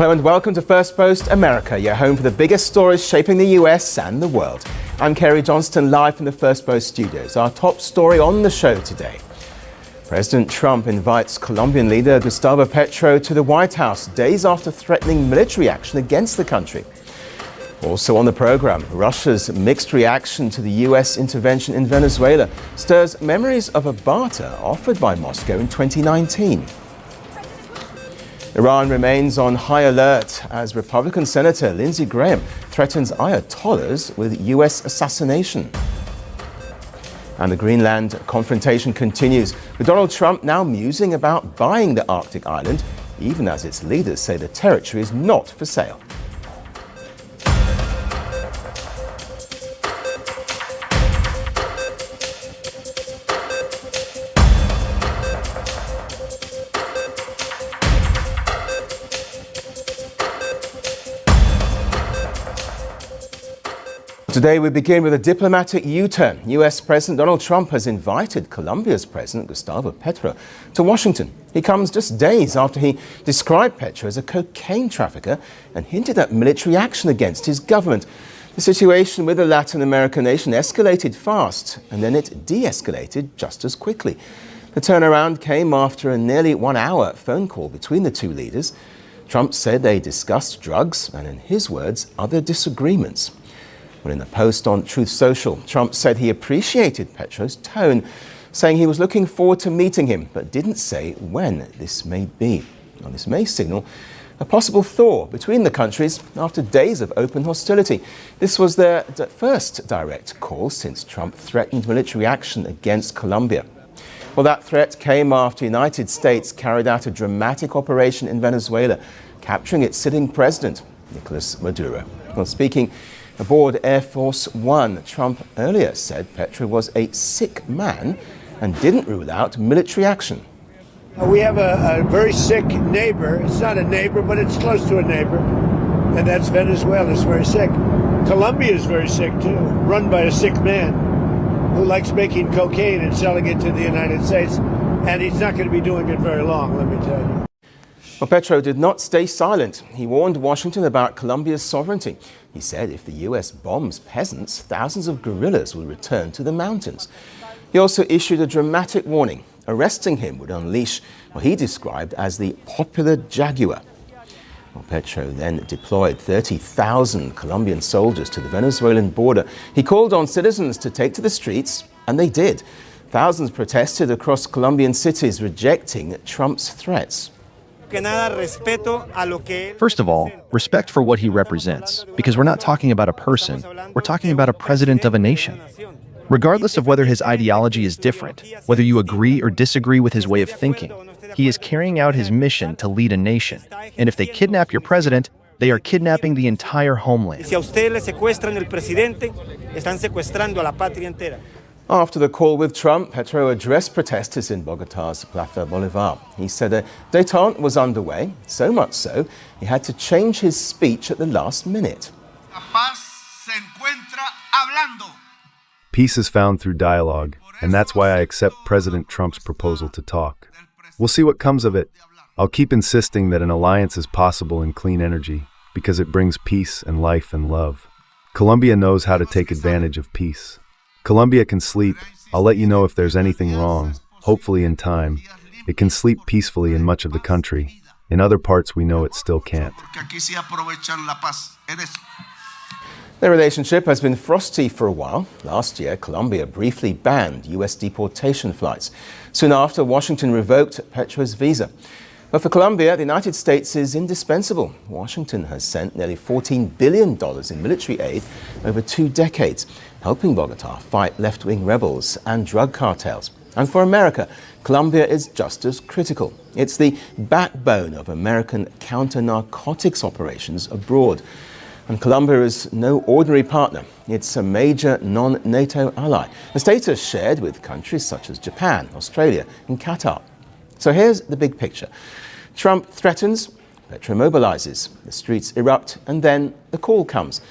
Hello and welcome to Firstpost America, your home for the biggest stories shaping the US and the world. I'm Kerry Johnston, live from the Firstpost studios. Our top story on the show today. President Trump invites Colombian leader Gustavo Petro to the White House days after threatening military action against the country. Also on the program, Russia's mixed reaction to the US intervention in Venezuela stirs memories of a barter offered by Moscow in 2019. Iran remains on high alert as Republican Senator Lindsey threatens Ayatollahs with US assassination. And the Greenland confrontation continues, with Donald Trump now musing about buying the Arctic island, even as its leaders say the territory is not for sale. Today we begin with a diplomatic U-turn. US President Donald Trump has invited Colombia's President Gustavo Petro to Washington. He comes just days after he described Petro as a cocaine trafficker and hinted at military action against his government. The situation with the Latin American nation escalated fast, and then it de-escalated just as quickly. The turnaround came after a nearly 1-hour phone call between the two leaders. Trump said they discussed drugs and, in his words, other disagreements. Well, in a post on Truth Social, Trump said he appreciated Petro's tone, saying he was looking forward to meeting him, but didn't say when this may be. Now, this may signal a possible thaw between the countries after days of open hostility. This was their first direct call since Trump threatened military action against Colombia. Well, that threat came after the United States carried out a dramatic operation in Venezuela, capturing its sitting president, Nicolas Maduro. Well, speaking aboard Air Force One, Trump earlier said Petro was a sick man and didn't rule out military action. We have a very sick neighbor. It's not a neighbor, but it's close to a neighbor. And that's Venezuela. It's very sick. Colombia is very sick, too, run by a sick man who likes making cocaine and selling it to the United States. And he's not going to be doing it very long, let me tell you. Well, Petro did not stay silent. He warned Washington about Colombia's sovereignty. He said if the US bombs peasants, thousands of guerrillas will return to the mountains. He also issued a dramatic warning. Arresting him would unleash what he described as the popular jaguar. Well, Petro then deployed 30,000 Colombian soldiers to the Venezuelan border. He called on citizens to take to the streets, and they did. Thousands protested across Colombian cities, rejecting Trump's threats. First of all, respect for what he represents, because we're not talking about a person, we're talking about a president of a nation. Regardless of whether his ideology is different, whether you agree or disagree with his way of thinking, he is carrying out his mission to lead a nation. And if they kidnap your president, they are kidnapping the entire homeland. After the call with Trump, Petro addressed protesters in Bogotá's Plaza Bolivar. He said a détente was underway, so much so, he had to change his speech at the last minute. Peace is found through dialogue, and that's why I accept President Trump's proposal to talk. We'll see what comes of it. I'll keep insisting that an alliance is possible in clean energy, because it brings peace and life and love. Colombia knows how to take advantage of peace. Colombia can sleep. I'll let you know if there's anything wrong, hopefully in time. It can sleep peacefully in much of the country. In other parts, we know it still can't. Their relationship has been frosty for a while. Last year, Colombia briefly banned US deportation flights. Soon after, Washington revoked Petro's visa. But for Colombia, the United States is indispensable. Washington has sent nearly $14 billion in military aid over 2 decades, helping Bogotá fight left-wing rebels and drug cartels. And for America, Colombia is just as critical. It's the backbone of American counter-narcotics operations abroad. And Colombia is no ordinary partner. It's a major non-NATO ally, a status shared with countries such as Japan, Australia, and Qatar. So here's the big picture. Trump threatens, Petro mobilizes, the streets erupt, and then the call comes.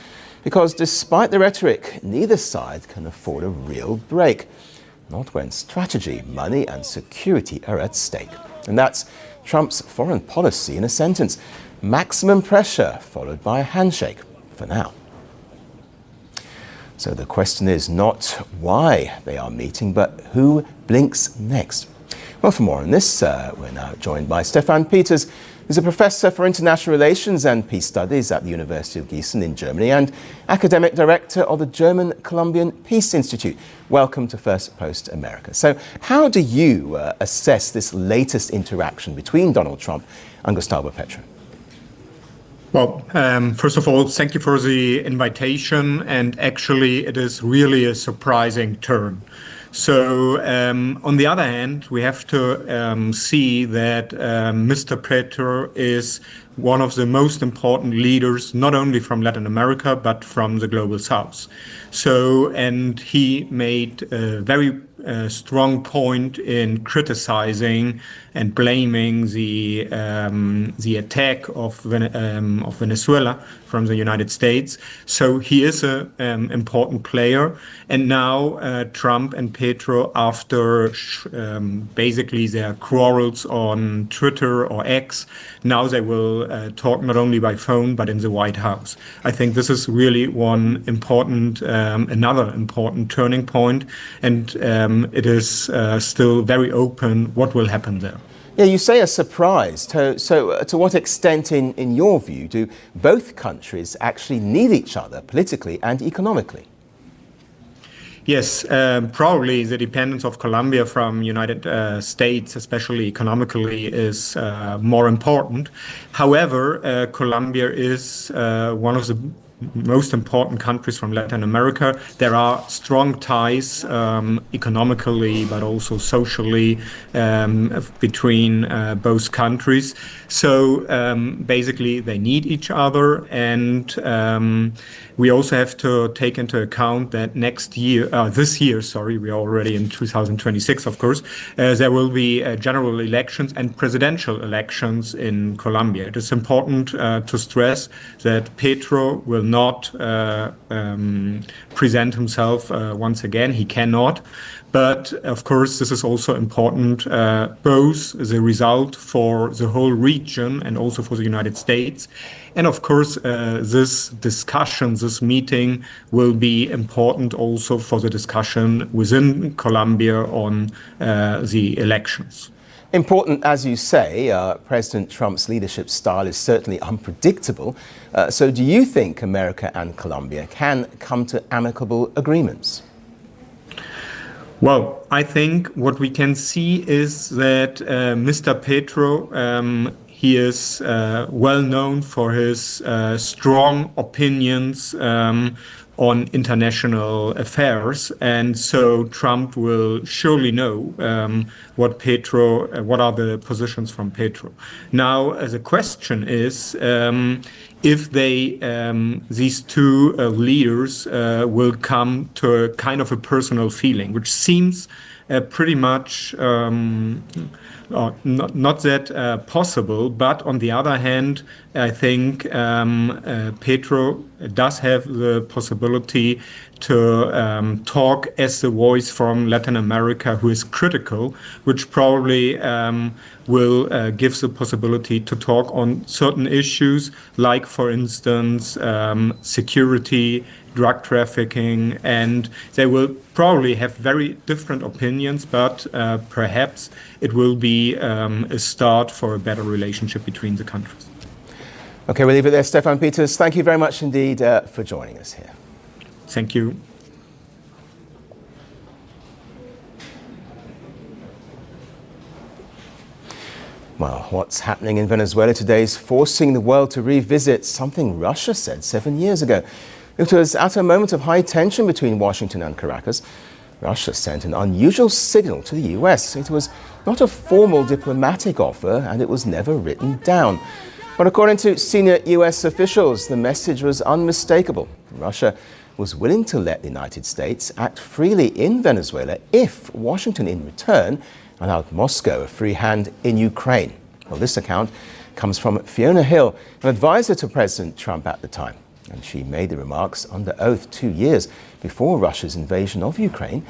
Because despite the rhetoric, neither side can afford a real break. Not when strategy, money, and security are at stake. And that's Trump's foreign policy in a sentence. Maximum pressure followed by a handshake for now. So the question is not why they are meeting, but who blinks next. Well, for more on this, we're now joined by Stefan Peters, who's a professor for international relations and peace studies at the University of Gießen in Germany and academic director of the German-Colombian Peace Institute. Welcome to Firstpost America. So how do you assess this latest interaction between Donald Trump and Gustavo Petro? Well, first of all, thank you for the invitation. And actually, it is really a surprising turn. So, on the other hand, we have to see that Mr. Petro is one of the most important leaders, not only from Latin America, but from the global south. So, and he made a very strong point in criticizing and blaming the attack of Venezuela from the United States. So he is an important player. And now Trump and Petro, after basically their quarrels on Twitter or X, now they will talk not only by phone, but in the White House. I think this is really one important, another important turning point. And it is still very open what will happen there. Yeah, you say a surprise. So to what extent, in your view, do both countries actually need each other politically and economically? Yes, probably the dependence of Colombia from United States, especially economically, is more important. However, Colombia is one of the most important countries from Latin America. There are strong ties economically, but also socially between both countries. So basically, they need each other, and we also have to take into account that this year, we're already in 2026, of course, there will be general elections and presidential elections in Colombia. It is important to stress that Petro will not present himself once again. He cannot. But of course, this is also important, both the result for the whole region and also for the United States. And of course, this discussion, this meeting will be important also for the discussion within Colombia on the elections. Important, as you say. President Trump's leadership style is certainly unpredictable. So do you think America and Colombia can come to amicable agreements? Well, I think what we can see is that Mr. Petro, he is well known for his strong opinions on international affairs, and so Trump will surely know what are the positions from Petro. Now, the question is if these two leaders will come to a kind of a personal feeling, which seems pretty much not that possible. But on the other hand, I think Petro does have the possibility to talk as the voice from Latin America who is critical, which probably will give the possibility to talk on certain issues, like, for instance, security, drug trafficking, and they will probably have very different opinions, but perhaps it will be a start for a better relationship between the countries. Okay, we'll leave it there. Stefan Peters, thank you very much indeed for joining us here. Thank you. Well, what's happening in Venezuela today is forcing the world to revisit something Russia said 7 years ago. It was at a moment of high tension between Washington and Caracas. Russia sent an unusual signal to the US. It was not a formal diplomatic offer, and it was never written down. But according to senior US officials, the message was unmistakable. Russia was willing to let the United States act freely in Venezuela if Washington, in return, allowed Moscow a free hand in Ukraine. Well, this account comes from Fiona Hill, an advisor to President Trump at the time. And she made the remarks under oath 2 years before Russia's invasion of Ukraine.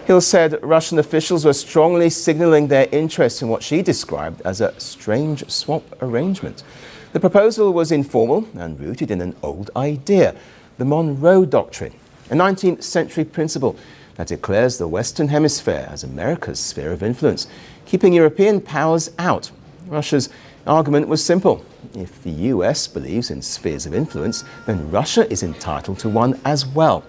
Hill said Russian officials were strongly signaling their interest in what she described as a strange swap arrangement. The proposal was informal and rooted in an old idea, the Monroe Doctrine, a 19th century principle that declares the Western Hemisphere as America's sphere of influence, keeping European powers out. Russia's argument was simple. If the US believes in spheres of influence, then Russia is entitled to one as well.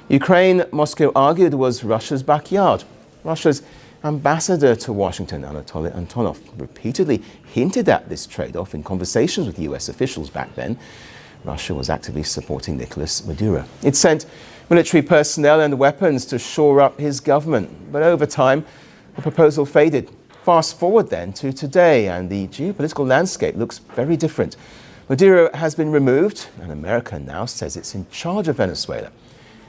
Ukraine, Moscow argued, was Russia's backyard. Russia's ambassador to Washington, Anatoly Antonov, repeatedly hinted at this trade-off in conversations with US officials back then. Russia was actively supporting Nicolas Maduro. It sent military personnel and weapons to shore up his government. But over time, the proposal faded. Fast forward then to today, and the geopolitical landscape looks very different. Maduro has been removed, and America now says it's in charge of Venezuela.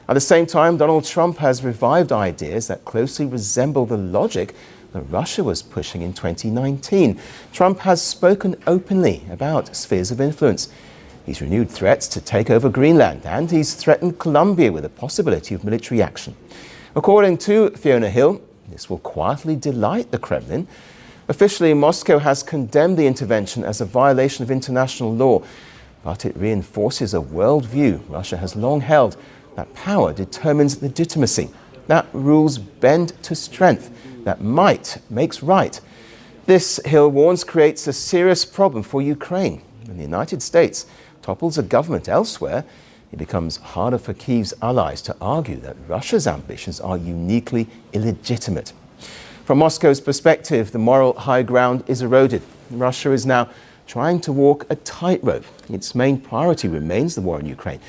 At the same time, Donald Trump has revived ideas that closely resemble the logic that Russia was pushing in 2019. Trump has spoken openly about spheres of influence. He's renewed threats to take over Greenland, and he's threatened Colombia with a possibility of military action. According to Fiona Hill, this will quietly delight the Kremlin. Officially, Moscow has condemned the intervention as a violation of international law, but it reinforces a worldview Russia has long held, that power determines legitimacy, that rules bend to strength, that might makes right. This, Hill warns, creates a serious problem for Ukraine. When the United States topples a government elsewhere, it becomes harder for Kyiv's allies to argue that Russia's ambitions are uniquely illegitimate. From Moscow's perspective, the moral high ground is eroded. Russia is now trying to walk a tightrope. Its main priority remains the war in Ukraine.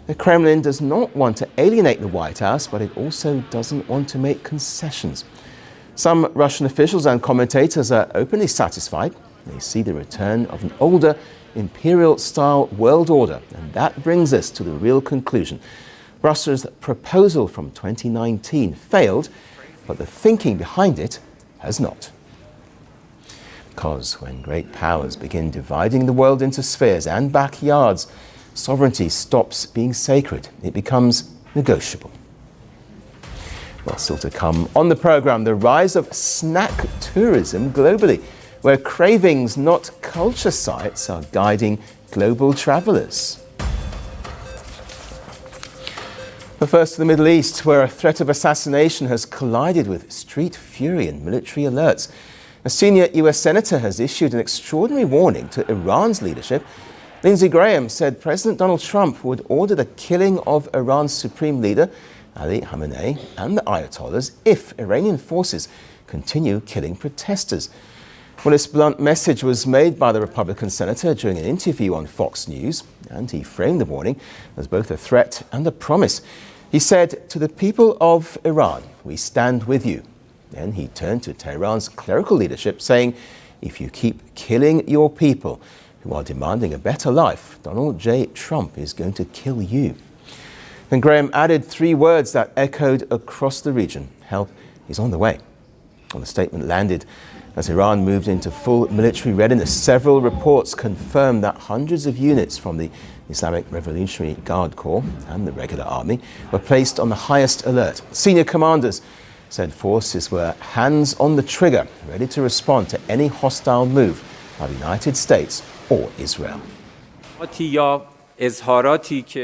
The Kremlin does not want to alienate the White House, but it also doesn't want to make concessions. Some Russian officials and commentators are openly satisfied. They see the return of an older, imperial-style world order, and that brings us to the real conclusion. Russia's proposal from 2019 failed, but the thinking behind it has not. Because when great powers begin dividing the world into spheres and backyards, sovereignty stops being sacred. It becomes negotiable. Well, still to come on the program, the rise of snack tourism globally, where cravings, not culture sites, are guiding global travelers. But first to the Middle East, where a threat of assassination has collided with street fury and military alerts. A senior US senator has issued an extraordinary warning to Iran's leadership. Lindsey said President Donald Trump would order the killing of Iran's supreme leader, Ali Khamenei, and the Ayatollahs if Iranian forces continue killing protesters. Well, this blunt message was made by the Republican senator during an interview on Fox News, and he framed the warning as both a threat and a promise. He said, "To the people of Iran, we stand with you." Then he turned to Tehran's clerical leadership, saying, "If you keep killing your people who are demanding a better life, Donald J. Trump is going to kill you." Then Graham added three words that echoed across the region: help is on the way. Well, the statement landed as Iran moved into full military readiness. Several reports confirmed that hundreds of units from the Islamic Revolutionary Guard Corps and the regular army were placed on the highest alert. Senior commanders said forces were hands on the trigger, ready to respond to any hostile move by the United States or Israel.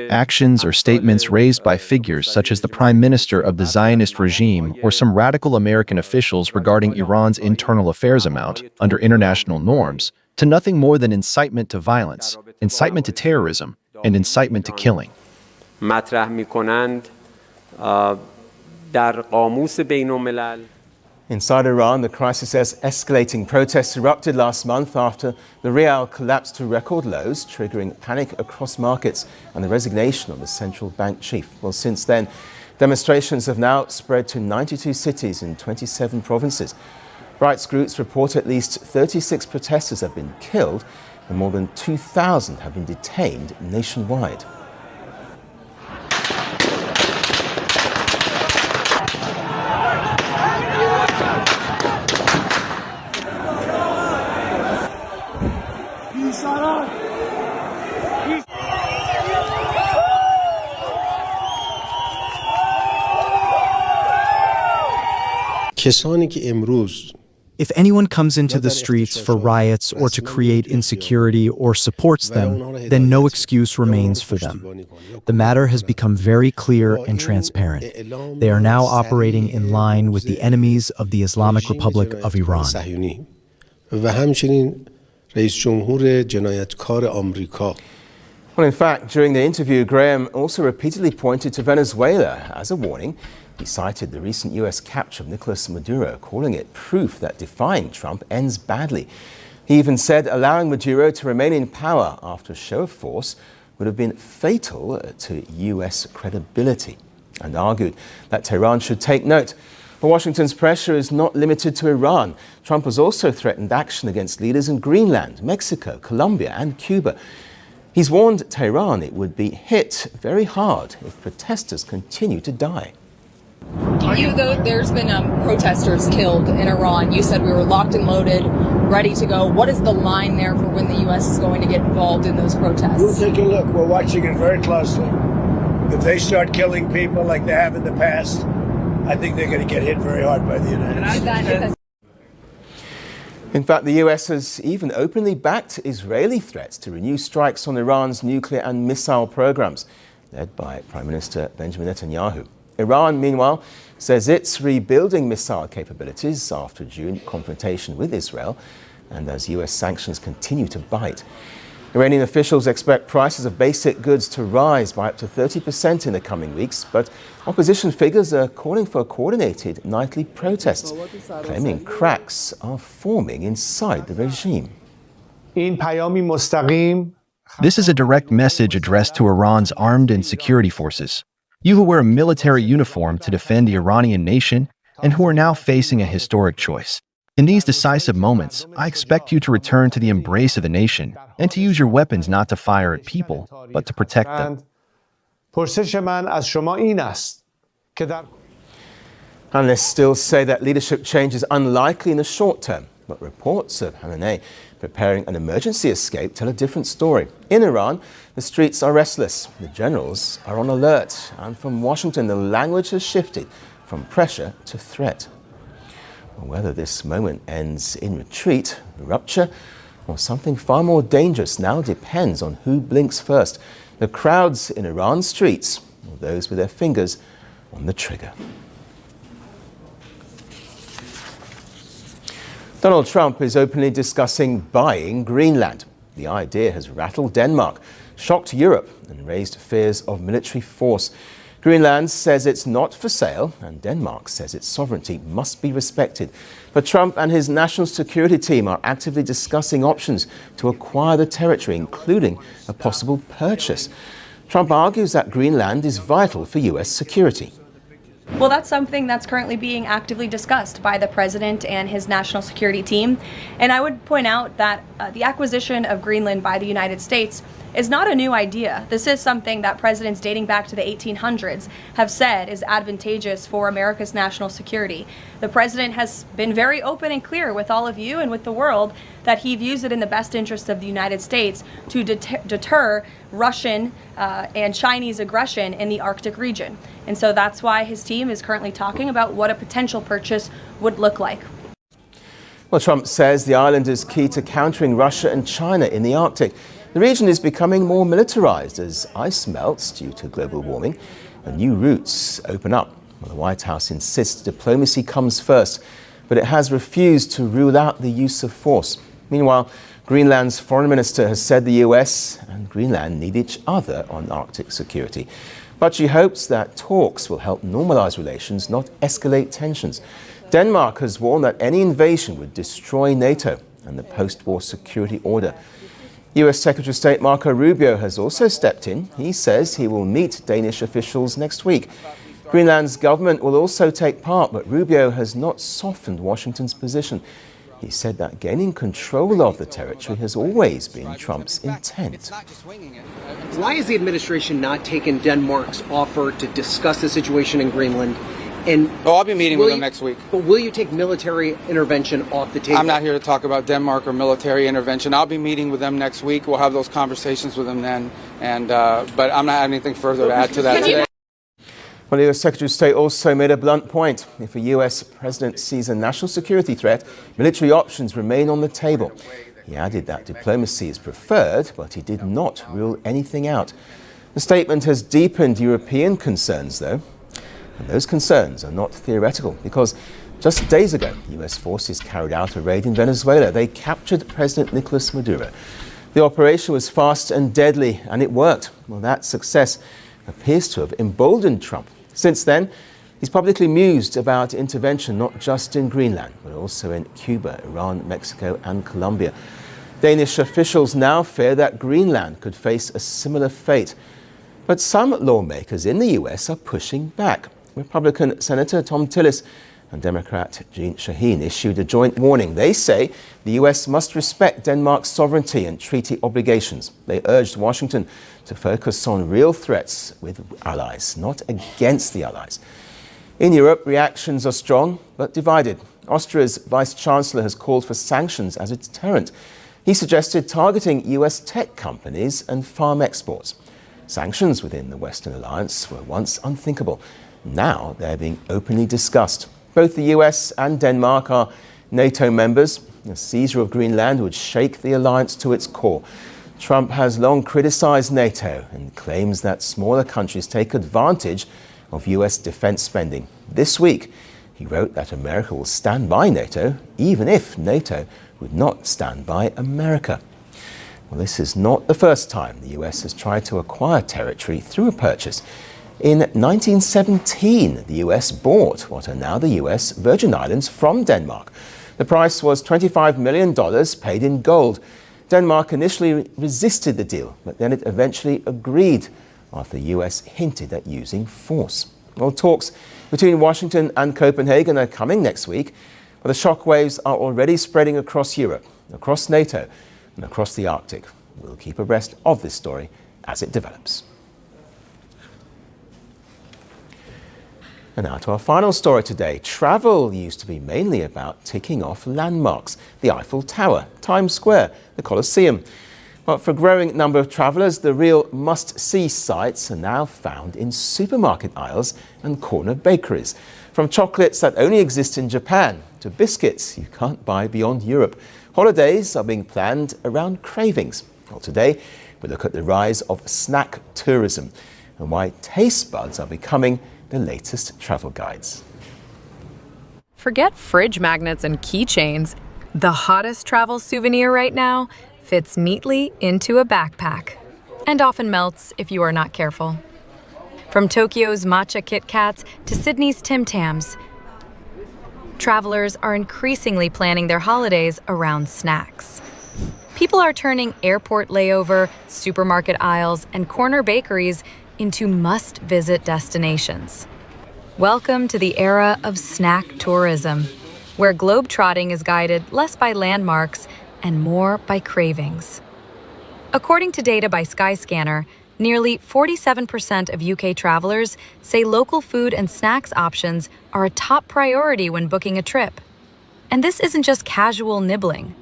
Actions or statements raised by figures such as the Prime Minister of the Zionist regime or some radical American officials regarding Iran's internal affairs amount, under international norms, to nothing more than incitement to violence, incitement to terrorism, and incitement to killing. Inside Iran, the crisis has escalating. Protests erupted last month after the rial collapsed to record lows, triggering panic across markets and the resignation of the central bank chief. Well, since then, demonstrations have now spread to 92 cities in 27 provinces. Rights groups report at least 36 protesters have been killed and more than 2,000 have been detained nationwide. کسانی که امروز If anyone comes into the streets for riots or to create insecurity or supports them, then no excuse remains for them. The matter has become very clear and transparent. They are now operating in line with the enemies of the Islamic Republic of Iran. Well, in fact, during the interview, Graham also repeatedly pointed to Venezuela as a warning. He cited the recent U.S. capture of Nicolas Maduro, calling it proof that defying Trump ends badly. He even said allowing Maduro to remain in power after a show of force would have been fatal to U.S. credibility, and argued that Tehran should take note. But Washington's pressure is not limited to Iran. Trump has also threatened action against leaders in Greenland, Mexico, Colombia, and Cuba. He's warned Tehran it would be hit very hard if protesters continue to die. There's been protesters killed in Iran. You said we were locked and loaded, ready to go. What is the line there for when the U.S. is going to get involved in those protests? We'll take a look. We're watching it very closely. If they start killing people like they have in the past, I think they're going to get hit very hard by the United States. In fact, the U.S. has even openly backed Israeli threats to renew strikes on Iran's nuclear and missile programs, led by Prime Minister Benjamin Netanyahu. Iran, meanwhile, says it's rebuilding missile capabilities after June confrontation with Israel, and as U.S. sanctions continue to bite. Iranian officials expect prices of basic goods to rise by up to 30% in the coming weeks, but opposition figures are calling for coordinated nightly protests, claiming cracks are forming inside the regime. This is a direct message addressed to Iran's armed and security forces. You who wear a military uniform to defend the Iranian nation and who are now facing a historic choice. In these decisive moments, I expect you to return to the embrace of the nation and to use your weapons not to fire at people, but to protect them. Analysts still say that leadership change is unlikely in the short term, but reports of Khamenei preparing an emergency escape tell a different story. In Iran, the streets are restless, the generals are on alert, and from Washington, the language has shifted from pressure to threat. Whether this moment ends in retreat, rupture, or something far more dangerous now depends on who blinks first, the crowds in Iran's streets or those with their fingers on the trigger. Donald Trump is openly discussing buying Greenland. The idea has rattled Denmark, shocked Europe, and raised fears of military force. Greenland says it's not for sale, and Denmark says its sovereignty must be respected. But Trump and his national security team are actively discussing options to acquire the territory, including a possible purchase. Trump argues that Greenland is vital for U.S. security. Well, that's something that's currently being actively discussed by the president and his national security team. And I would point out that the acquisition of Greenland by the United States is not a new idea. This is something that presidents dating back to the 1800s have said is advantageous for America's national security. The president has been very open and clear with all of you and with the world that he views it in the best interest of the United States to deter Russian and Chinese aggression in the Arctic region. And so that's why his team is currently talking about what a potential purchase would look like. Well, Trump says the island is key to countering Russia and China in the Arctic. The region is becoming more militarized as ice melts due to global warming and new routes open up. Well, the White House insists diplomacy comes first, but it has refused to rule out the use of force. Meanwhile, Greenland's foreign minister has said the US and Greenland need each other on Arctic security. But she hopes that talks will help normalize relations, not escalate tensions. Denmark has warned that any invasion would destroy NATO and the post-war security order. US Secretary of State Marco Rubio has also stepped in. He says he will meet Danish officials next week. Greenland's government will also take part, but Rubio has not softened Washington's position. He said that gaining control of the territory has always been Trump's intent. Why is the administration not taking Denmark's offer to discuss the situation in Greenland? And I'll be meeting with them next week. But will you take military intervention off the table? I'm not here to talk about Denmark or military intervention. I'll be meeting with them next week. We'll have those conversations with them then. But I'm not having anything further to add to that today. Well, the US Secretary of State also made a blunt point. If a US president sees a national security threat, military options remain on the table. He added that diplomacy is preferred, but he did not rule anything out. The statement has deepened European concerns, though. And those concerns are not theoretical, because just days ago, US forces carried out a raid in Venezuela. They captured President Nicolas Maduro. The operation was fast and deadly, and it worked. Well, that success appears to have emboldened Trump. Since then, he's publicly mused about intervention not just in Greenland, but also in Cuba, Iran, Mexico, and Colombia. Danish officials now fear that Greenland could face a similar fate. But some lawmakers in the US are pushing back. Republican Senator Tom Tillis and Democrat Jeanne Shaheen issued a joint warning. They say the US must respect Denmark's sovereignty and treaty obligations. They urged Washington to focus on real threats with allies, not against the allies. In Europe, reactions are strong but divided. Austria's Vice Chancellor has called for sanctions as a deterrent. He suggested targeting US tech companies and farm exports. Sanctions within the Western alliance were once unthinkable. Now they're being openly discussed. Both the US and Denmark are NATO members. A seizure of Greenland would shake the alliance to its core. Trump has long criticized NATO and claims that smaller countries take advantage of US defense spending. This week, he wrote that America will stand by NATO, even if NATO would not stand by America. Well, this is not the first time the US has tried to acquire territory through a purchase. In 1917, the US bought what are now the US Virgin Islands from Denmark. The price was $25 million paid in gold. Denmark initially resisted the deal, but then it eventually agreed after the US hinted at using force. Well, talks between Washington and Copenhagen are coming next week, but the shockwaves are already spreading across Europe, across NATO, and across the Arctic. We'll keep abreast of this story as it develops. And now to our final story today. Travel used to be mainly about ticking off landmarks, the Eiffel Tower, Times Square, the Colosseum. But for a growing number of travellers, the real must-see sites are now found in supermarket aisles and corner bakeries. From chocolates that only exist in Japan to biscuits you can't buy beyond Europe. Holidays are being planned around cravings. Well, today, we look at the rise of snack tourism and why taste buds are becoming the latest travel guides. Forget fridge magnets and keychains. The hottest travel souvenir right now fits neatly into a backpack and often melts if you are not careful. From Tokyo's matcha Kit Kats to Sydney's Tim Tams, travelers are increasingly planning their holidays around snacks. People are turning airport layover, supermarket aisles, and corner bakeries into must-visit destinations. Welcome to the era of snack tourism, where globetrotting is guided less by landmarks and more by cravings. According to data by Skyscanner, nearly 47% of UK travelers say local food and snacks options are a top priority when booking a trip. And this isn't just casual nibbling.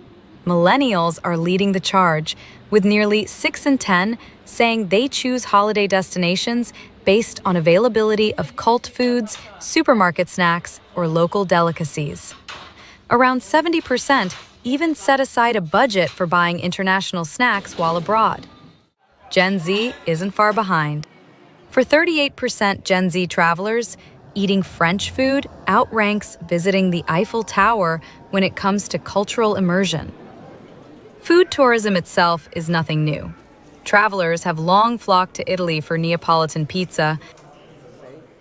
Millennials are leading the charge, with nearly 6 in 10 saying they choose holiday destinations based on availability of cult foods, supermarket snacks, or local delicacies. Around 70% even set aside a budget for buying international snacks while abroad. Gen Z isn't far behind. For 38% Gen Z travelers, eating French food outranks visiting the Eiffel Tower when it comes to cultural immersion. Food tourism itself is nothing new. Travelers have long flocked to Italy for Neapolitan pizza,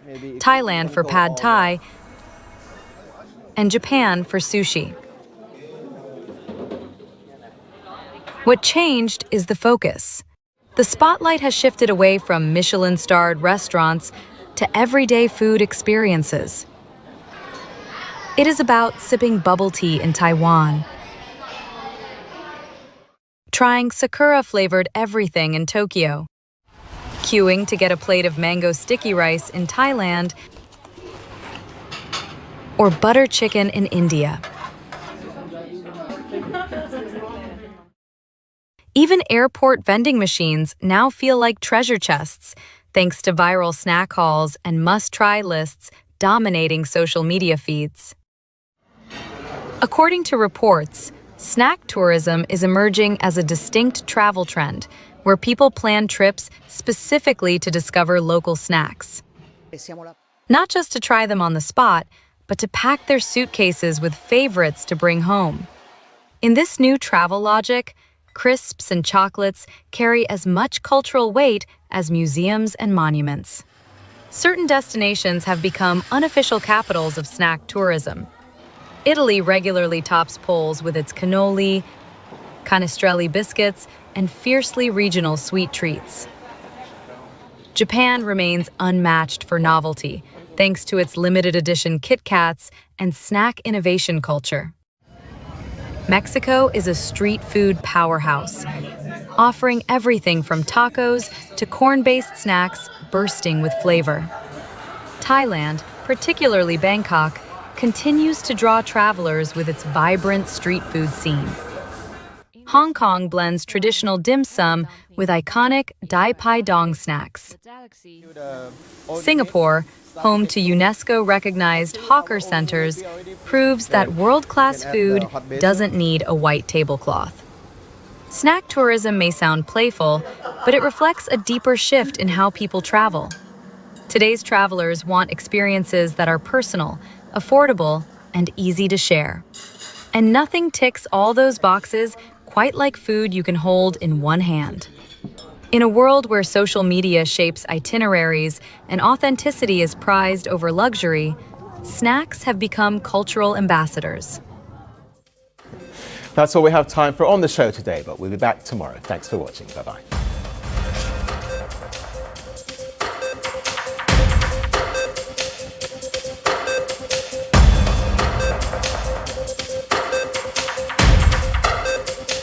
Thailand for pad thai, and Japan for sushi. What changed is the focus. The spotlight has shifted away from Michelin-starred restaurants to everyday food experiences. It is about sipping bubble tea in Taiwan, trying sakura-flavored everything in Tokyo, queuing to get a plate of mango sticky rice in Thailand, or butter chicken in India. Even airport vending machines now feel like treasure chests, thanks to viral snack hauls and must-try lists dominating social media feeds. According to reports, snack tourism is emerging as a distinct travel trend, where people plan trips specifically to discover local snacks. Not just to try them on the spot, but to pack their suitcases with favorites to bring home. In this new travel logic, crisps and chocolates carry as much cultural weight as museums and monuments. Certain destinations have become unofficial capitals of snack tourism. Italy regularly tops polls with its cannoli, canestrelli biscuits, and fiercely regional sweet treats. Japan remains unmatched for novelty, thanks to its limited edition Kit Kats and snack innovation culture. Mexico is a street food powerhouse, offering everything from tacos to corn-based snacks bursting with flavor. Thailand, particularly Bangkok, continues to draw travelers with its vibrant street food scene. Hong Kong blends traditional dim sum with iconic Dai Pai Dong snacks. Singapore, home to UNESCO-recognized hawker centers, proves that world-class food doesn't need a white tablecloth. Snack tourism may sound playful, but it reflects a deeper shift in how people travel. Today's travelers want experiences that are personal, affordable, and easy to share. And nothing ticks all those boxes quite like food you can hold in one hand. In a world where social media shapes itineraries and authenticity is prized over luxury, snacks have become cultural ambassadors. That's all we have time for on the show today, but we'll be back tomorrow. Thanks for watching. Bye-bye.